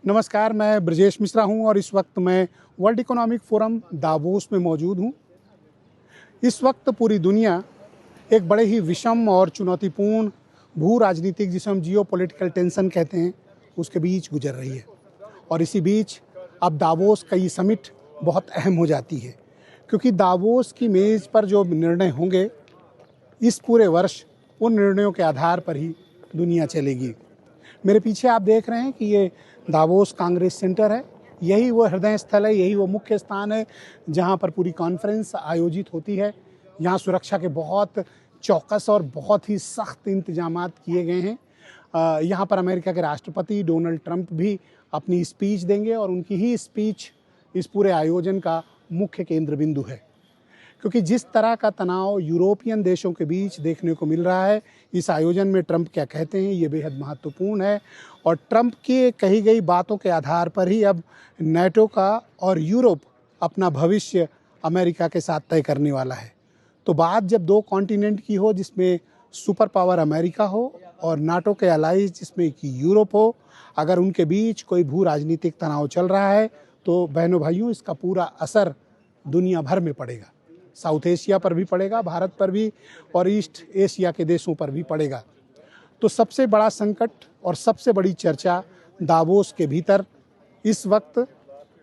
नमस्कार, मैं ब्रजेश मिश्रा हूं और इस वक्त मैं वर्ल्ड इकोनॉमिक फोरम दावोस में मौजूद हूं। इस वक्त पूरी दुनिया एक बड़े ही विषम और चुनौतीपूर्ण भू राजनीतिक, जिसे हम जियो पॉलिटिकल टेंशन कहते हैं, उसके बीच गुजर रही है। और इसी बीच अब दावोस का ये समिट बहुत अहम हो जाती है, क्योंकि दावोस की मेज़ पर जो निर्णय होंगे इस पूरे वर्ष, उन निर्णयों के आधार पर ही दुनिया चलेगी। मेरे पीछे आप देख रहे हैं कि ये दावोस कांग्रेस सेंटर है। यही वो हृदय स्थल है, यही वो मुख्य स्थान है जहां पर पूरी कॉन्फ्रेंस आयोजित होती है। यहाँ सुरक्षा के बहुत चौकस और बहुत ही सख्त इंतजामात किए गए हैं। यहाँ पर अमेरिका के राष्ट्रपति डोनाल्ड ट्रंप भी अपनी स्पीच देंगे और उनकी ही स्पीच इस पूरे आयोजन का मुख्य केंद्र बिंदु है। क्योंकि जिस तरह का तनाव यूरोपियन देशों के बीच देखने को मिल रहा है, इस आयोजन में ट्रंप क्या कहते हैं ये बेहद महत्वपूर्ण है। और ट्रंप की कही गई बातों के आधार पर ही अब नाटो का और यूरोप अपना भविष्य अमेरिका के साथ तय करने वाला है। तो बात जब दो कॉन्टिनेंट की हो, जिसमें सुपर पावर अमेरिका हो और नाटो के अलाइज जिसमें कि यूरोप हो, अगर उनके बीच कोई भू राजनीतिक तनाव चल रहा है तो बहनों भाइयों, इसका पूरा असर दुनिया भर में पड़ेगा। साउथ एशिया पर भी पड़ेगा, भारत पर भी, और ईस्ट एशिया के देशों पर भी पड़ेगा। तो सबसे बड़ा संकट और सबसे बड़ी चर्चा दावोस के भीतर इस वक्त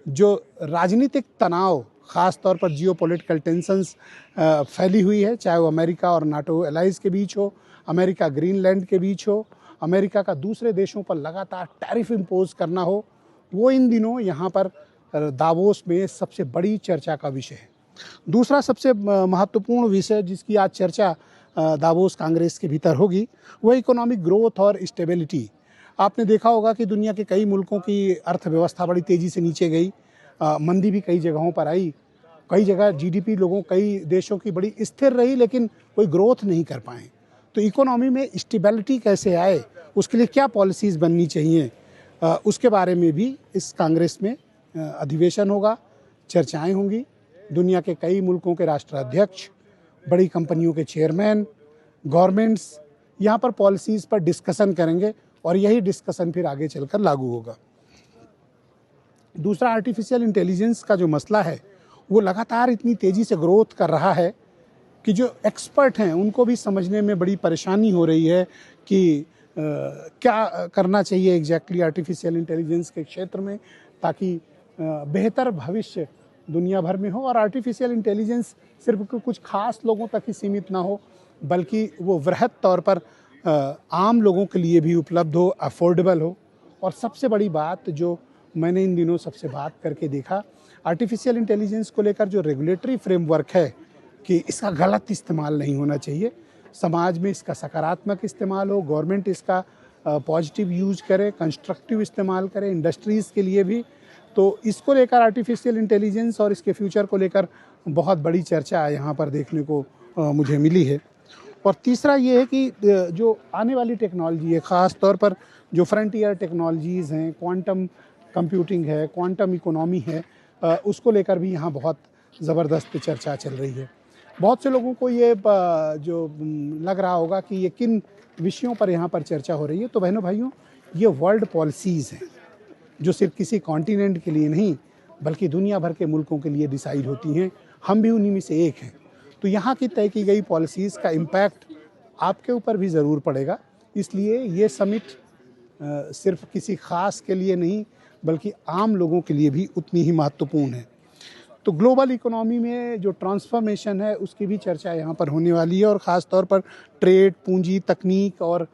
जो राजनीतिक तनाव, ख़ास तौर पर जियोपॉलिटिकल टेंशंस फैली हुई है, चाहे वो अमेरिका और नाटो एलाइज के बीच हो, अमेरिका ग्रीनलैंड के बीच हो, अमेरिका का दूसरे देशों पर लगातार टैरिफ इम्पोज करना हो, वो इन दिनों यहाँ पर दावोस में सबसे बड़ी चर्चा का विषय है। दूसरा सबसे महत्वपूर्ण विषय जिसकी आज चर्चा दावोस कांग्रेस के भीतर होगी, वह इकोनॉमिक ग्रोथ और स्टेबिलिटी। आपने देखा होगा कि दुनिया के कई मुल्कों की अर्थव्यवस्था बड़ी तेज़ी से नीचे गई, मंदी भी कई जगहों पर आई, कई जगह जीडीपी कई देशों की बड़ी स्थिर रही, लेकिन कोई ग्रोथ नहीं कर पाए। तो इकोनॉमी में स्टेबिलिटी कैसे आए, उसके लिए क्या पॉलिसीज़ बननी चाहिए, उसके बारे में भी इस कांग्रेस में अधिवेशन होगा, चर्चाएँ होंगी। दुनिया के कई मुल्कों के राष्ट्राध्यक्ष, बड़ी कंपनियों के चेयरमैन, गवर्नमेंट्स यहाँ पर पॉलिसीज़ पर डिस्कशन करेंगे और यही डिस्कशन फिर आगे चलकर लागू होगा। दूसरा, आर्टिफिशियल इंटेलिजेंस का जो मसला है वो लगातार इतनी तेज़ी से ग्रोथ कर रहा है कि जो एक्सपर्ट हैं उनको भी समझने में बड़ी परेशानी हो रही है कि क्या करना चाहिए एग्जैक्टली आर्टिफिशियल इंटेलिजेंस के क्षेत्र में, ताकि बेहतर भविष्य दुनिया भर में हो और आर्टिफिशियल इंटेलिजेंस सिर्फ कुछ खास लोगों तक ही सीमित ना हो, बल्कि वो वृहद तौर पर आम लोगों के लिए भी उपलब्ध हो, अफोर्डेबल हो। और सबसे बड़ी बात जो मैंने इन दिनों सबसे बात करके देखा, आर्टिफिशियल इंटेलिजेंस को लेकर जो रेगुलेटरी फ्रेमवर्क है कि इसका गलत इस्तेमाल नहीं होना चाहिए, समाज में इसका सकारात्मक इस्तेमाल हो, गवर्नमेंट इसका पॉजिटिव यूज करे, कंस्ट्रक्टिव इस्तेमाल करे, इंडस्ट्रीज़ के लिए भी। तो इसको लेकर आर्टिफिशियल इंटेलिजेंस और इसके फ्यूचर को लेकर बहुत बड़ी चर्चा यहाँ पर देखने को मुझे मिली है। और तीसरा ये है कि जो आने वाली टेक्नोलॉजी है, ख़ास तौर पर जो फ्रंटियर टेक्नोलॉजीज़ हैं, क्वांटम कंप्यूटिंग है, क्वांटम इकोनॉमी है, उसको लेकर भी यहाँ बहुत ज़बरदस्त चर्चा चल रही है। बहुत से लोगों को ये जो लग रहा होगा कि ये किन विषयों पर यहाँ पर चर्चा हो रही है। तो बहनों भाइयों, ये वर्ल्ड पॉलिसीज़ हैं जो सिर्फ किसी कॉन्टिनेंट के लिए नहीं बल्कि दुनिया भर के मुल्कों के लिए डिसाइड होती हैं। हम भी उन्हीं में से एक हैं। तो यहाँ की तय की गई पॉलिसीज़ का इम्पैक्ट आपके ऊपर भी ज़रूर पड़ेगा। इसलिए ये समिट सिर्फ किसी ख़ास के लिए नहीं बल्कि आम लोगों के लिए भी उतनी ही महत्वपूर्ण है। तो ग्लोबल इकोनॉमी में जो ट्रांसफॉर्मेशन है उसकी भी चर्चा यहाँ पर होने वाली है, और ख़ास तौर पर ट्रेड, पूंजी, तकनीक और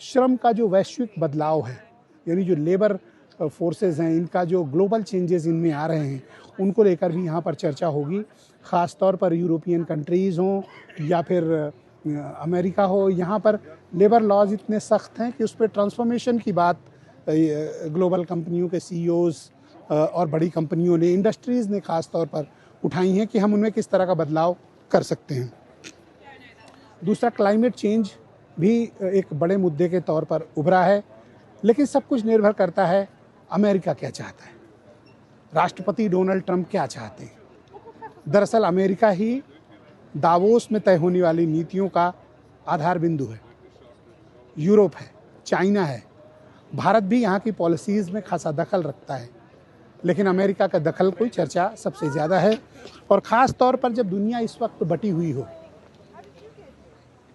श्रम का जो वैश्विक बदलाव है, यानी जो लेबर फोर्सेस हैं, इनका जो ग्लोबल चेंजेस इनमें आ रहे हैं, उनको लेकर भी यहाँ पर चर्चा होगी। ख़ास तौर पर यूरोपियन कंट्रीज़ हों या फिर अमेरिका हो, यहाँ पर लेबर लॉज इतने सख्त हैं कि उस पर ट्रांसफॉर्मेशन की बात ग्लोबल कंपनियों के सीईओज़ और बड़ी कंपनियों ने, इंडस्ट्रीज़ ने ख़ास तौर पर उठाई हैं कि हम उनमें किस तरह का बदलाव कर सकते हैं। दूसरा, क्लाइमेट चेंज भी एक बड़े मुद्दे के तौर पर उभरा है, लेकिन सब कुछ निर्भर करता है अमेरिका क्या चाहता है, राष्ट्रपति डोनाल्ड ट्रंप क्या चाहते हैं। दरअसल अमेरिका ही दावोस में तय होने वाली नीतियों का आधार बिंदु है। यूरोप है, चाइना है, भारत भी यहाँ की पॉलिसीज़ में खासा दखल रखता है, लेकिन अमेरिका का दखल कोई चर्चा सबसे ज़्यादा है। और ख़ास तौर पर जब दुनिया इस वक्त बटी हुई हो,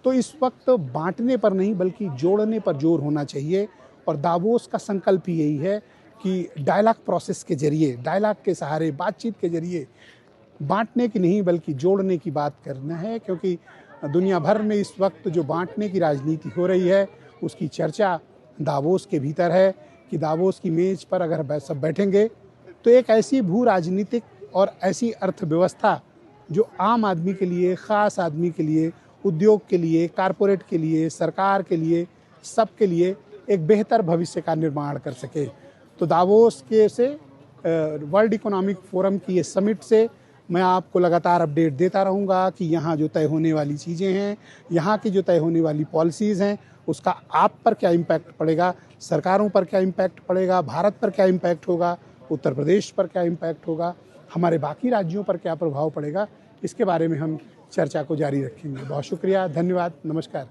तो इस वक्त बांटने पर नहीं बल्कि जोड़ने पर जोर होना चाहिए। और दावोस का संकल्प ही यही है कि डायलॉग प्रोसेस के जरिए, डायलॉग के सहारे, बातचीत के जरिए बांटने की नहीं बल्कि जोड़ने की बात करना है। क्योंकि दुनिया भर में इस वक्त जो बांटने की राजनीति हो रही है, उसकी चर्चा दावोस के भीतर है कि दावोस की मेज पर अगर सब बैठेंगे तो एक ऐसी भू राजनीतिक और ऐसी अर्थव्यवस्था जो आम आदमी के लिए, ख़ास आदमी के लिए, उद्योग के लिए, कारपोरेट के लिए, सरकार के लिए, सबके लिए एक बेहतर भविष्य का निर्माण कर सके। तो दावोस के से वर्ल्ड इकोनॉमिक फोरम की ये समिट से मैं आपको लगातार अपडेट देता रहूँगा कि यहाँ जो तय होने वाली चीज़ें हैं, यहाँ की जो तय होने वाली पॉलिसीज़ हैं, उसका आप पर क्या इम्पैक्ट पड़ेगा, सरकारों पर क्या इम्पैक्ट पड़ेगा, भारत पर क्या इम्पैक्ट होगा, उत्तर प्रदेश पर क्या इम्पैक्ट होगा, हमारे बाकी राज्यों पर क्या प्रभाव पड़ेगा, इसके बारे में हम चर्चा को जारी रखेंगे। बहुत शुक्रिया, धन्यवाद, नमस्कार।